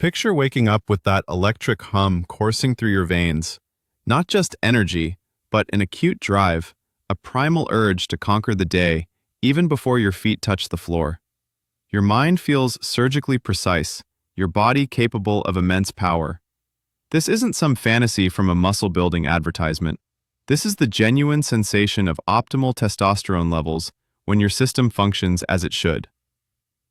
Picture waking up with that electric hum coursing through your veins. Not just energy, but an acute drive, a primal urge to conquer the day, even before your feet touch the floor. Your mind feels surgically precise, your body capable of immense power. This isn't some fantasy from a muscle-building advertisement. This is the genuine sensation of optimal testosterone levels when your system functions as it should.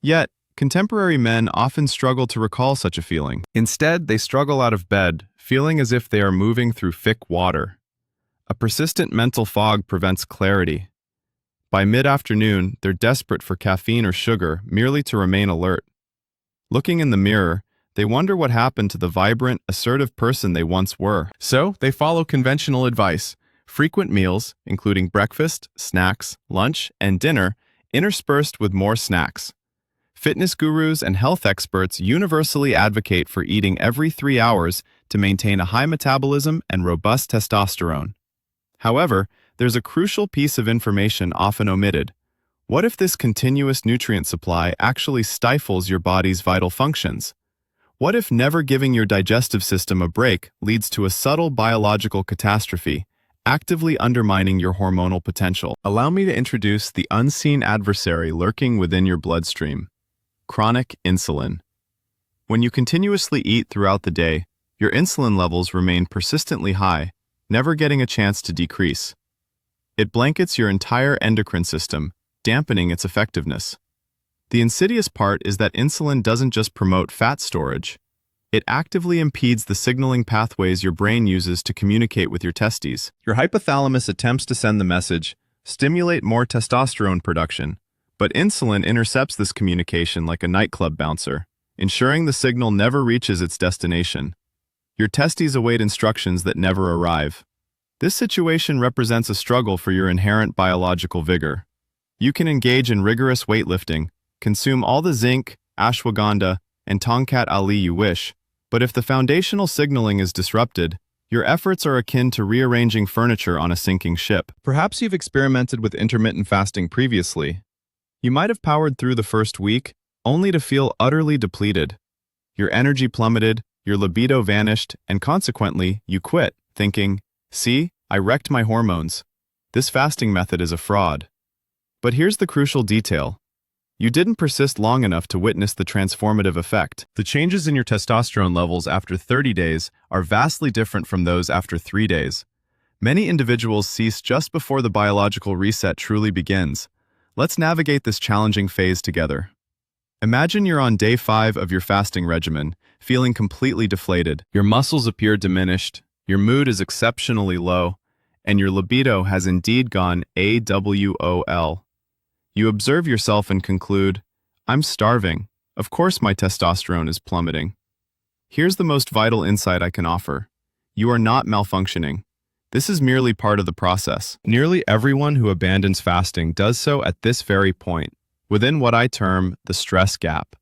Yet, contemporary men often struggle to recall such a feeling. Instead, they struggle out of bed, feeling as if they are moving through thick water. A persistent mental fog prevents clarity. By mid-afternoon, they're desperate for caffeine or sugar merely to remain alert. Looking in the mirror, they wonder what happened to the vibrant, assertive person they once were. So, they follow conventional advice: frequent meals, including breakfast, snacks, lunch, and dinner, interspersed with more snacks. Fitness gurus and health experts universally advocate for eating every 3 hours to maintain a high metabolism and robust testosterone. However, there's a crucial piece of information often omitted. What if this continuous nutrient supply actually stifles your body's vital functions? What if never giving your digestive system a break leads to a subtle biological catastrophe, actively undermining your hormonal potential? Allow me to introduce the unseen adversary lurking within your bloodstream: chronic insulin. When you continuously eat throughout the day, your insulin levels remain persistently high, never getting a chance to decrease. It blankets your entire endocrine system, dampening its effectiveness. The insidious part is that insulin doesn't just promote fat storage. It actively impedes the signaling pathways your brain uses to communicate with your testes. Your hypothalamus attempts to send the message, stimulate more testosterone production, but insulin intercepts this communication like a nightclub bouncer, ensuring the signal never reaches its destination. Your testes await instructions that never arrive. This situation represents a struggle for your inherent biological vigor. You can engage in rigorous weightlifting, consume all the zinc, ashwagandha, and tongkat ali you wish, but if the foundational signaling is disrupted, your efforts are akin to rearranging furniture on a sinking ship. Perhaps you've experimented with intermittent fasting previously. You might have powered through the first week, only to feel utterly depleted. Your energy plummeted, your libido vanished, and consequently, you quit, thinking, "See, I wrecked my hormones. This fasting method is a fraud." But here's the crucial detail. You didn't persist long enough to witness the transformative effect. The changes in your testosterone levels after 30 days are vastly different from those after 3 days. Many individuals cease just before the biological reset truly begins. Let's navigate this challenging phase together. Imagine you're on day 5 of your fasting regimen, feeling completely deflated. Your muscles appear diminished, your mood is exceptionally low, and your libido has indeed gone AWOL. You observe yourself and conclude, "I'm starving. Of course my testosterone is plummeting." Here's the most vital insight I can offer. You are not malfunctioning. This is merely part of the process. Nearly everyone who abandons fasting does so at this very point, within what I term the stress gap.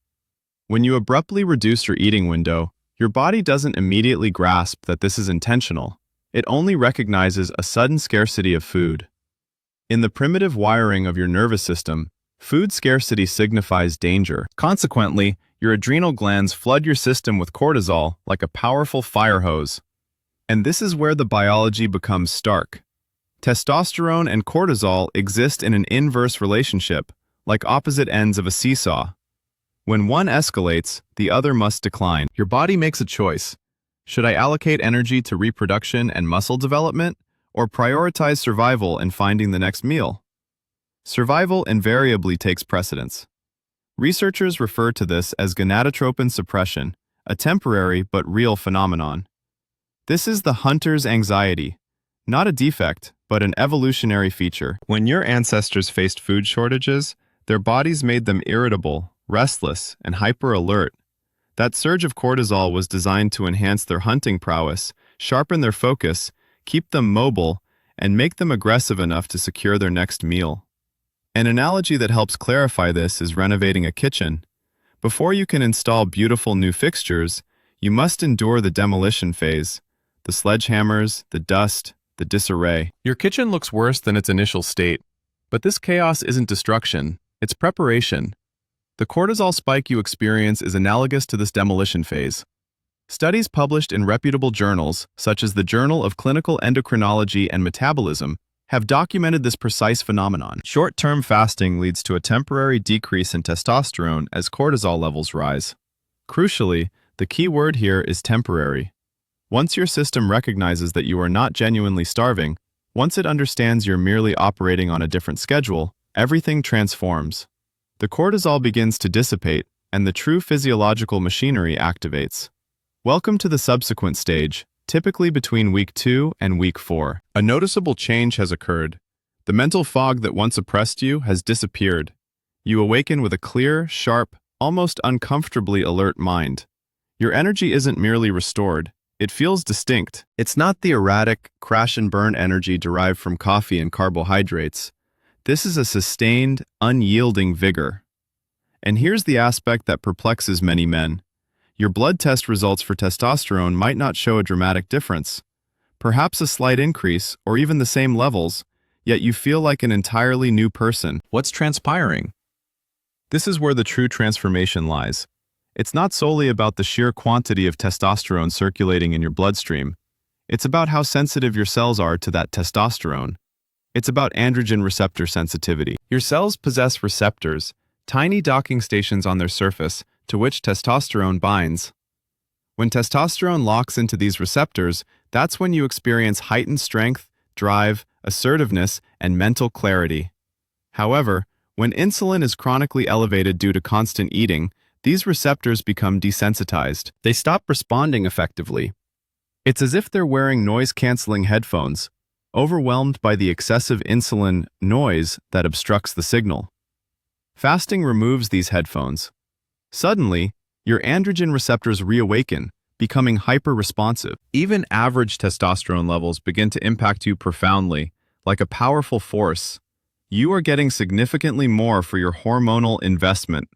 When you abruptly reduce your eating window, your body doesn't immediately grasp that this is intentional. It only recognizes a sudden scarcity of food. In the primitive wiring of your nervous system, food scarcity signifies danger. Consequently, your adrenal glands flood your system with cortisol like a powerful fire hose. And this is where the biology becomes stark. Testosterone and cortisol exist in an inverse relationship, like opposite ends of a seesaw. When one escalates, the other must decline. Your body makes a choice. Should I allocate energy to reproduction and muscle development, or prioritize survival and finding the next meal? Survival invariably takes precedence. Researchers refer to this as gonadotropin suppression, a temporary but real phenomenon. This is the hunter's anxiety, not a defect, but an evolutionary feature. When your ancestors faced food shortages, their bodies made them irritable, restless, and hyper-alert. That surge of cortisol was designed to enhance their hunting prowess, sharpen their focus, keep them mobile, and make them aggressive enough to secure their next meal. An analogy that helps clarify this is renovating a kitchen. Before you can install beautiful new fixtures, you must endure the demolition phase. The sledgehammers, the dust, the disarray. Your kitchen looks worse than its initial state, but this chaos isn't destruction, it's preparation. The cortisol spike you experience is analogous to this demolition phase. Studies published in reputable journals, such as the Journal of Clinical Endocrinology and Metabolism, have documented this precise phenomenon. Short-term fasting leads to a temporary decrease in testosterone as cortisol levels rise. Crucially, the key word here is temporary. Once your system recognizes that you are not genuinely starving, once it understands you're merely operating on a different schedule, everything transforms. The cortisol begins to dissipate, and the true physiological machinery activates. Welcome to the subsequent stage, typically between week 2 and week 4. A noticeable change has occurred. The mental fog that once oppressed you has disappeared. You awaken with a clear, sharp, almost uncomfortably alert mind. Your energy isn't merely restored, it feels distinct. It's not the erratic, crash-and-burn energy derived from coffee and carbohydrates. This is a sustained, unyielding vigor. And here's the aspect that perplexes many men. Your blood test results for testosterone might not show a dramatic difference, perhaps a slight increase or even the same levels, yet you feel like an entirely new person. What's transpiring? This is where the true transformation lies. It's not solely about the sheer quantity of testosterone circulating in your bloodstream. It's about how sensitive your cells are to that testosterone. It's about androgen receptor sensitivity. Your cells possess receptors, tiny docking stations on their surface, to which testosterone binds. When testosterone locks into these receptors, that's when you experience heightened strength, drive, assertiveness, and mental clarity. However, when insulin is chronically elevated due to constant eating, these receptors become desensitized. They stop responding effectively. It's as if they're wearing noise-canceling headphones, overwhelmed by the excessive insulin noise that obstructs the signal. Fasting removes these headphones. Suddenly, your androgen receptors reawaken, becoming hyper-responsive. Even average testosterone levels begin to impact you profoundly, like a powerful force. You are getting significantly more for your hormonal investment.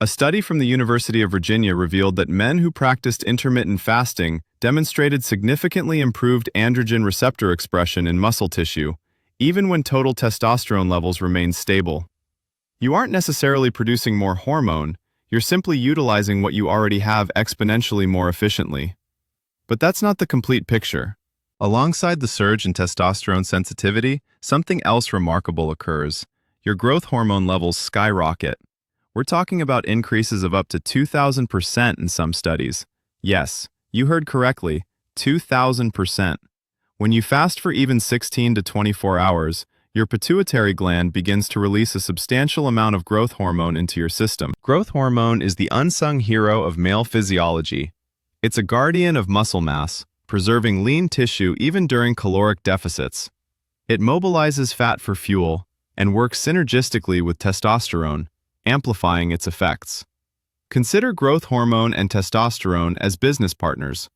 A study from the University of Virginia revealed that men who practiced intermittent fasting demonstrated significantly improved androgen receptor expression in muscle tissue, even when total testosterone levels remained stable. You aren't necessarily producing more hormone, you're simply utilizing what you already have exponentially more efficiently. But that's not the complete picture. Alongside the surge in testosterone sensitivity, something else remarkable occurs. Your growth hormone levels skyrocket. We're talking about increases of up to 2,000% in some studies. Yes, you heard correctly, 2,000%. When you fast for even 16 to 24 hours, your pituitary gland begins to release a substantial amount of growth hormone into your system. Growth hormone is the unsung hero of male physiology. It's a guardian of muscle mass, preserving lean tissue even during caloric deficits. It mobilizes fat for fuel and works synergistically with testosterone, amplifying its effects. Consider growth hormone and testosterone as business partners.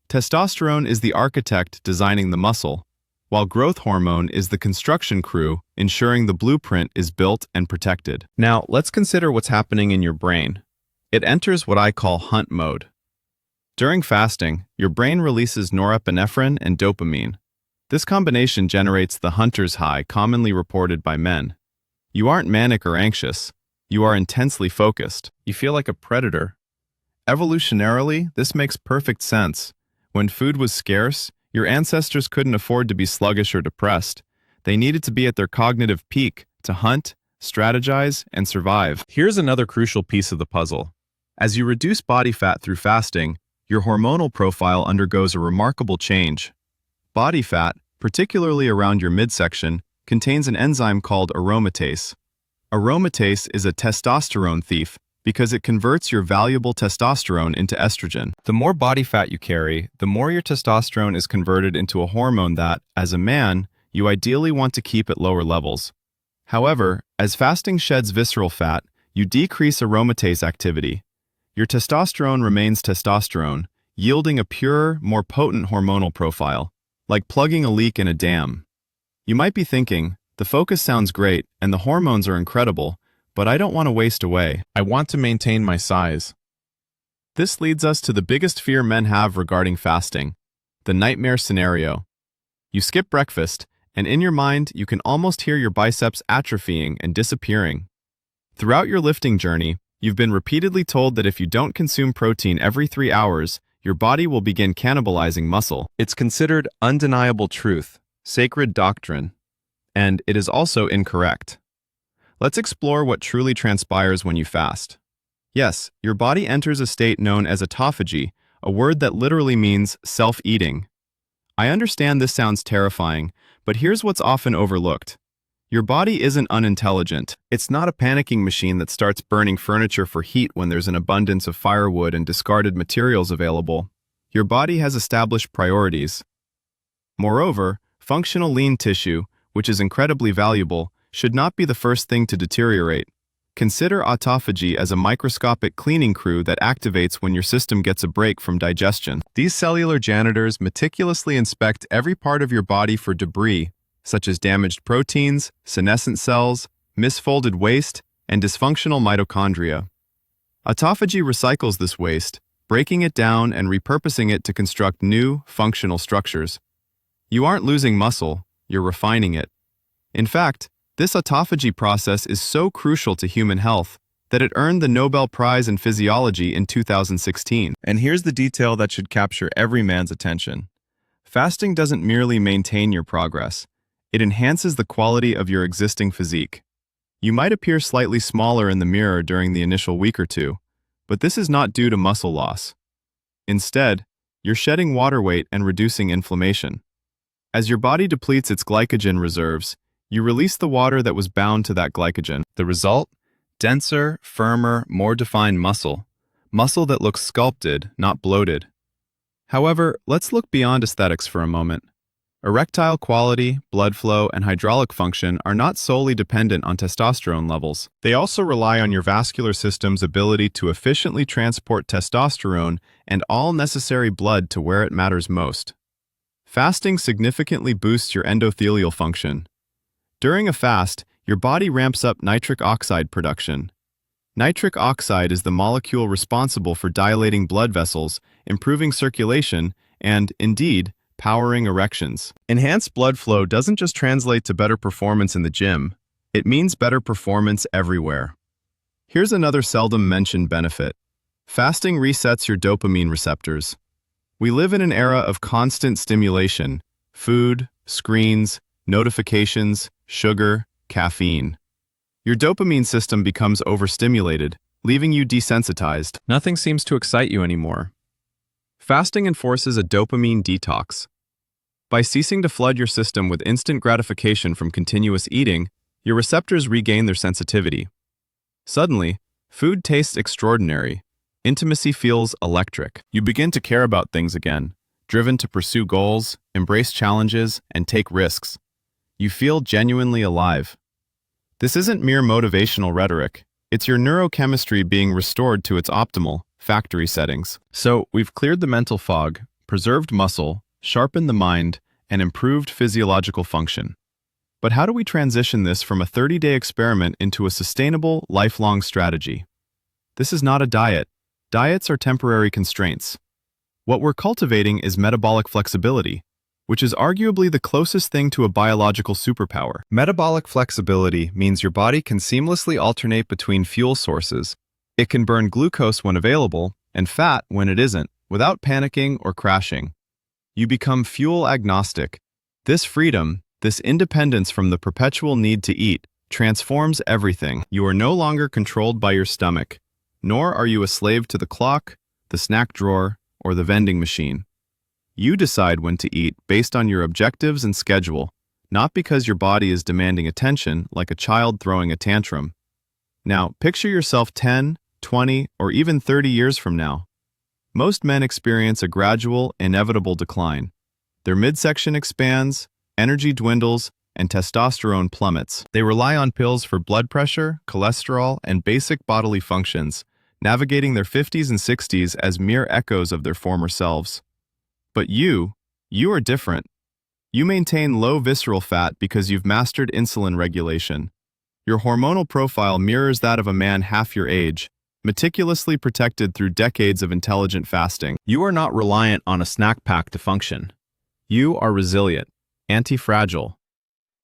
Testosterone is the architect designing the muscle, while growth hormone is the construction crew ensuring the blueprint is built and protected. Now, let's consider what's happening in your brain. It enters what I call hunt mode. During fasting, your brain releases norepinephrine and dopamine. This combination generates the hunter's high commonly reported by men. You aren't manic or anxious. You are intensely focused. You feel like a predator. Evolutionarily, this makes perfect sense. When food was scarce, your ancestors couldn't afford to be sluggish or depressed. They needed to be at their cognitive peak to hunt, strategize, and survive. Here's another crucial piece of the puzzle. As you reduce body fat through fasting, your hormonal profile undergoes a remarkable change. Body fat, particularly around your midsection, contains an enzyme called aromatase. Aromatase is a testosterone thief because it converts your valuable testosterone into estrogen. The more body fat you carry, the more your testosterone is converted into a hormone that, as a man, you ideally want to keep at lower levels. However, as fasting sheds visceral fat, you decrease aromatase activity. Your testosterone remains testosterone, yielding a purer, more potent hormonal profile, like plugging a leak in a dam. You might be thinking, the focus sounds great and the hormones are incredible, but I don't want to waste away. I want to maintain my size. This leads us to the biggest fear men have regarding fasting, the nightmare scenario. You skip breakfast, and in your mind, you can almost hear your biceps atrophying and disappearing. Throughout your lifting journey, you've been repeatedly told that if you don't consume protein every 3 hours, your body will begin cannibalizing muscle. It's considered undeniable truth, sacred doctrine, and it is also incorrect. Let's explore what truly transpires when you fast. Yes, your body enters a state known as autophagy, a word that literally means self-eating. I understand this sounds terrifying, but here's what's often overlooked. Your body isn't unintelligent. It's not a panicking machine that starts burning furniture for heat when there's an abundance of firewood and discarded materials available. Your body has established priorities. Moreover, functional lean tissue, which is incredibly valuable, should not be the first thing to deteriorate. Consider autophagy as a microscopic cleaning crew that activates when your system gets a break from digestion. These cellular janitors meticulously inspect every part of your body for debris, such as damaged proteins, senescent cells, misfolded waste, and dysfunctional mitochondria. Autophagy recycles this waste, breaking it down and repurposing it to construct new, functional structures. You aren't losing muscle, you're refining it. In fact, this autophagy process is so crucial to human health that it earned the Nobel Prize in Physiology in 2016. And here's the detail that should capture every man's attention. Fasting doesn't merely maintain your progress, it enhances the quality of your existing physique. You might appear slightly smaller in the mirror during the initial week or two, but this is not due to muscle loss. Instead, you're shedding water weight and reducing inflammation. As your body depletes its glycogen reserves, you release the water that was bound to that glycogen. The result? Denser, firmer, more defined muscle. Muscle that looks sculpted, not bloated. However, let's look beyond aesthetics for a moment. Erectile quality, blood flow, and hydraulic function are not solely dependent on testosterone levels. They also rely on your vascular system's ability to efficiently transport testosterone and all necessary blood to where it matters most. Fasting significantly boosts your endothelial function. During a fast, your body ramps up nitric oxide production. Nitric oxide is the molecule responsible for dilating blood vessels, improving circulation, and, indeed, powering erections. Enhanced blood flow doesn't just translate to better performance in the gym, it means better performance everywhere. Here's another seldom mentioned benefit. Fasting resets your dopamine receptors. We live in an era of constant stimulation: food, screens, notifications, sugar, caffeine. Your dopamine system becomes overstimulated, leaving you desensitized. Nothing seems to excite you anymore. Fasting enforces a dopamine detox. By ceasing to flood your system with instant gratification from continuous eating, your receptors regain their sensitivity. Suddenly, food tastes extraordinary. Intimacy feels electric. You begin to care about things again, driven to pursue goals, embrace challenges, and take risks. You feel genuinely alive. This isn't mere motivational rhetoric. It's your neurochemistry being restored to its optimal, factory settings. So, we've cleared the mental fog, preserved muscle, sharpened the mind, and improved physiological function. But how do we transition this from a 30-day experiment into a sustainable, lifelong strategy? This is not a diet. Diets are temporary constraints. What we're cultivating is metabolic flexibility, which is arguably the closest thing to a biological superpower. Metabolic flexibility means your body can seamlessly alternate between fuel sources. It can burn glucose when available and fat when it isn't, without panicking or crashing. You become fuel agnostic. This freedom, this independence from the perpetual need to eat, transforms everything. You are no longer controlled by your stomach, nor are you a slave to the clock, the snack drawer, or the vending machine. You decide when to eat based on your objectives and schedule, not because your body is demanding attention like a child throwing a tantrum. Now, picture yourself 10, 20, or even 30 years from now. Most men experience a gradual, inevitable decline. Their midsection expands, energy dwindles, and testosterone plummets. They rely on pills for blood pressure, cholesterol, and basic bodily functions, navigating their 50s and 60s as mere echoes of their former selves. But you are different. You maintain low visceral fat because you've mastered insulin regulation. Your hormonal profile mirrors that of a man half your age, meticulously protected through decades of intelligent fasting. You are not reliant on a snack pack to function. You are resilient, anti-fragile.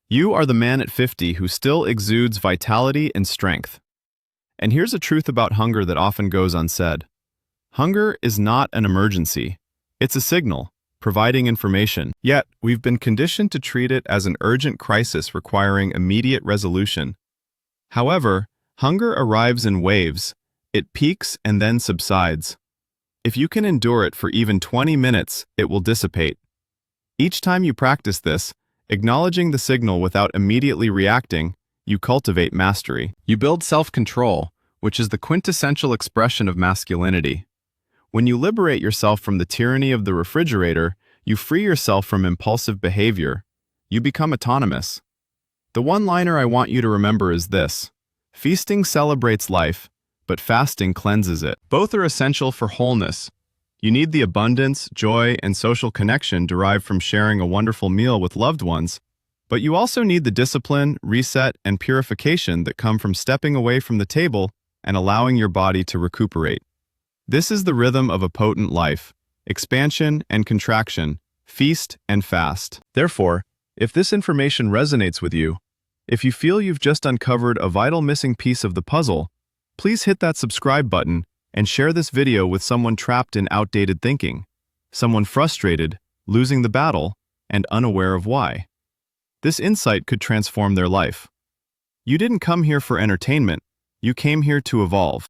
You are the man at 50 who still exudes vitality and strength. And here's a truth about hunger that often goes unsaid. Hunger is not an emergency. It's a signal, providing information. Yet, we've been conditioned to treat it as an urgent crisis requiring immediate resolution. However, hunger arrives in waves. It peaks and then subsides. If you can endure it for even 20 minutes, it will dissipate. Each time you practice this, acknowledging the signal without immediately reacting, you cultivate mastery. You build self-control, which is the quintessential expression of masculinity. When you liberate yourself from the tyranny of the refrigerator, you free yourself from impulsive behavior. You become autonomous. The one-liner I want you to remember is this: feasting celebrates life, but fasting cleanses it. Both are essential for wholeness. You need the abundance, joy, and social connection derived from sharing a wonderful meal with loved ones, but you also need the discipline, reset, and purification that come from stepping away from the table and allowing your body to recuperate. This is the rhythm of a potent life: expansion and contraction, feast and fast. Therefore, if this information resonates with you, if you feel you've just uncovered a vital missing piece of the puzzle, please hit that subscribe button and share this video with someone trapped in outdated thinking, someone frustrated, losing the battle, and unaware of why. This insight could transform their life. You didn't come here for entertainment, you came here to evolve.